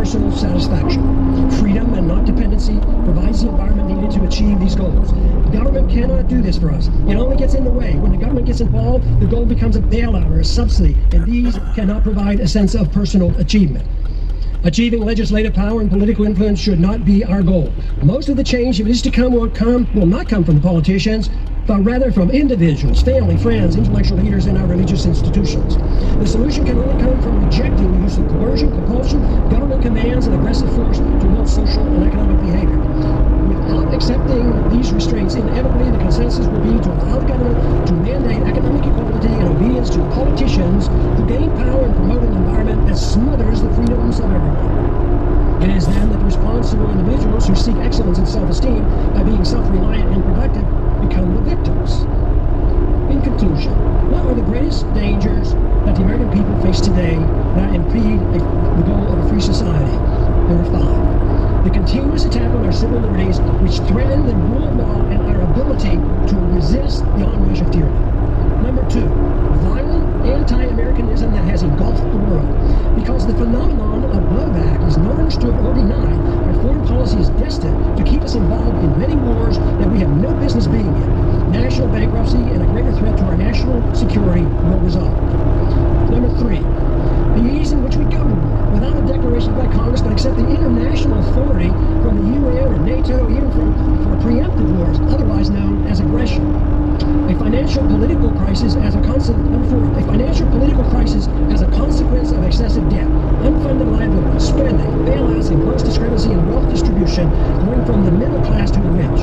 personal satisfaction. Freedom and not dependency provides the environment needed to achieve these goals. The government cannot do this for us. It only gets in the way. When the government gets involved, the goal becomes a bailout or a subsidy, and these cannot provide a sense of personal achievement. Achieving legislative power and political influence should not be our goal. Most of the change, if it is to come, will not come from the politicians, but rather from individuals, family, friends, intellectual leaders, and our religious institutions. The solution can only come from rejecting the use of coercion, compulsion, government commands, and aggressive force to promote social and economic behavior. Without accepting these restraints, inevitably the consensus will be to allow the government to mandate economic equality and obedience to politicians who gain power and promote an environment that smothers the freedoms of everyone. It is then that the responsible individuals who seek excellence and self-esteem by being self-reliant and productive become the victims. In conclusion, what are the greatest dangers that the American people face today that impede the goal of a free society? Number 5. The continuous attack on our civil liberties, which threaten the rule of law and our ability to resist the onrush of tyranny. Number 2. Violent anti-Americanism that has engulfed the world. Because the phenomenon of blowback is not understood or denied, our foreign policy is destined to keep us involved in many wars that we have no business being in. National bankruptcy and a greater threat to our national security will result. Number 3. The ease in which we go to war, without a declaration by Congress, but accepting international authority from the UN or NATO, even for preemptive wars, otherwise known as aggression. A financial political crisis as a consequence. Number 4. A financial political crisis as a consequence of excessive debt, unfunded liability, spending, bailouts, and gross discrepancy in wealth distribution, going from the middle class to the rich.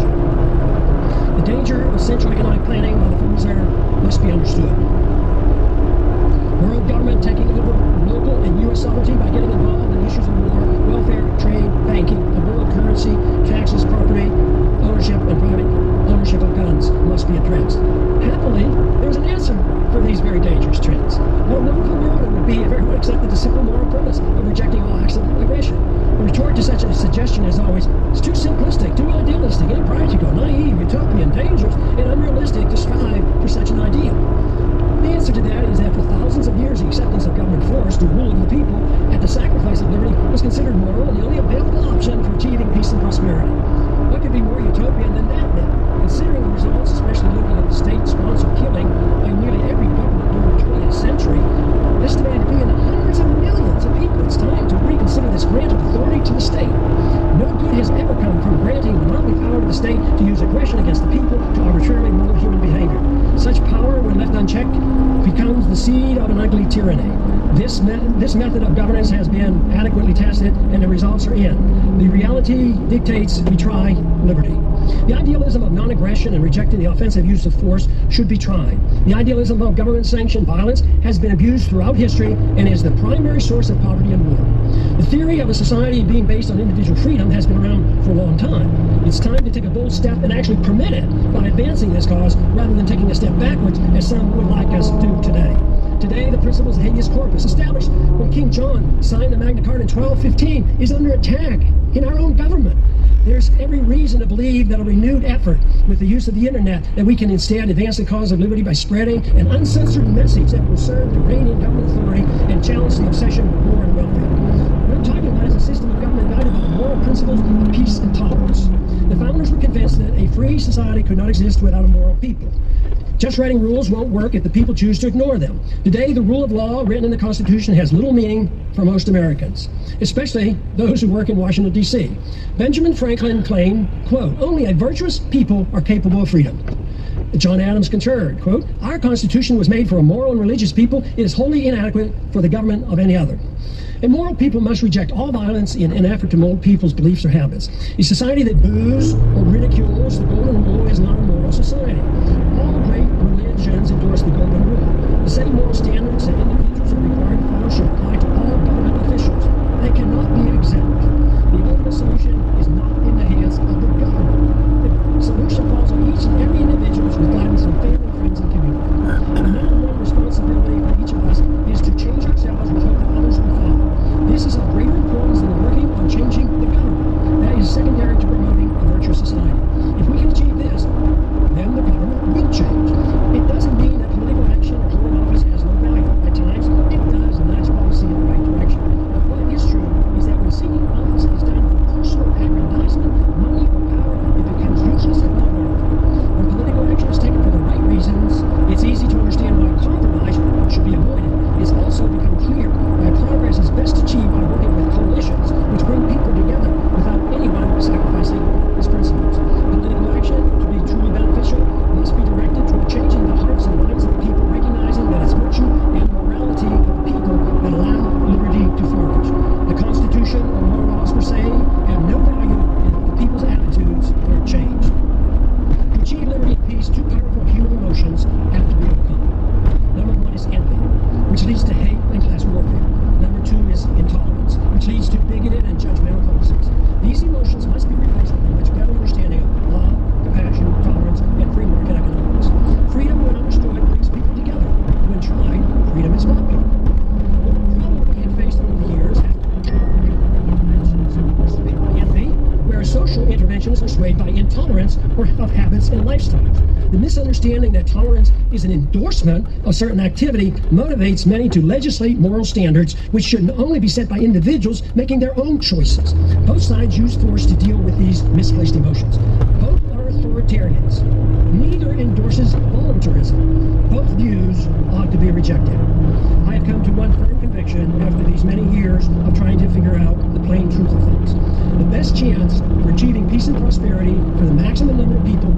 The danger of central economic planning by the Federal Reserve must be understood. World government taking over local and U.S. sovereignty by getting involved in issues of war, welfare, trade, banking, the world currency, taxes, property, ownership, and private ownership of guns must be addressed. Happily, there's an answer for these very dangerous trends. What a wonderful world it would be if everyone accepted the simple moral premise of rejecting all acts of aggression. The retort to such a suggestion is always, it's too simplistic, too idealistic, impractical, naive, utopian, dangerous, and unrealistic to strive for such an ideal. The answer to that is that for thousands of years, the acceptance of government force to rule over the people at the sacrifice of liberty was considered moral and the only available option for achieving peace and prosperity. What could be more utopian than that now? Considering the results, especially looking at the state-sponsored killing by nearly every government during the 20th century, estimated to be in the hundreds of millions of people, it's time to reconsider this grant of authority to the state. No good has ever come from granting monopoly power to the state to use aggression against the people to arbitrarily mold human behavior. Such power, when left unchecked, becomes the seed of an ugly tyranny. This method of governance has been adequately tested, and the results are in. The reality dictates we try liberty. The idealism of non-aggression and rejecting the offensive use of force should be tried. The idealism of government-sanctioned violence has been abused throughout history and is the primary source of poverty and war. The theory of a society being based on individual freedom has been around for a long time. It's time to take a bold step and actually permit it by advancing this cause rather than taking a step backwards as some would like us to do today. Today, the principles of habeas corpus, established when King John signed the Magna Carta in 1215, is under attack in our own government. There's every reason to believe that a renewed effort with the use of the internet that we can instead advance the cause of liberty by spreading an uncensored message that will serve to rein in government authority and challenge the obsession with war and welfare. What I'm talking about is a system of government guided by the moral principles of peace and tolerance. The founders were convinced that a free society could not exist without a moral people. Just writing rules won't work if the people choose to ignore them. Today, the rule of law written in the Constitution has little meaning for most Americans, especially those who work in Washington, D.C. Benjamin Franklin claimed, quote, only a virtuous people are capable of freedom. John Adams concurred, quote, our Constitution was made for a moral and religious people. It is wholly inadequate for the government of any other. And moral people must reject all violence in an effort to mold people's beliefs or habits. A society that boos or ridicules the golden rule is not a moral society. All great religions endorse the golden rule. The same moral standards that individuals are required to follow should apply to all government officials. They cannot be exempt. The ultimate solution is not in the hands of the government. The solution falls on each and every individual with guidance from family, friends, and community. The number one responsibility for each of us is to change ourselves with hope that others will follow. This is of greater importance than working on changing the government. That is secondary to promoting a virtuous society. If we can achieve this, then the government which leads to hate and class warfare. Number two is intolerance, which leads to bigoted and judgmental policies. These emotions must be replaced with a much better understanding of love, compassion, tolerance, and free market economics. Freedom, when understood, brings people together. When tried, freedom is popular. The problem we have faced over the years has been swayed by envy, whereas social interventions are swayed by intolerance or of habits and lifestyles. The misunderstanding that tolerance is an endorsement of certain activity motivates many to legislate moral standards which should only be set by individuals making their own choices. Both sides use force to deal with these misplaced emotions. Both are authoritarians. Neither endorses voluntarism. Both views ought to be rejected. I have come to one firm conviction after these many years of trying to figure out the plain truth of things. The best chance for achieving peace and prosperity for the maximum number of people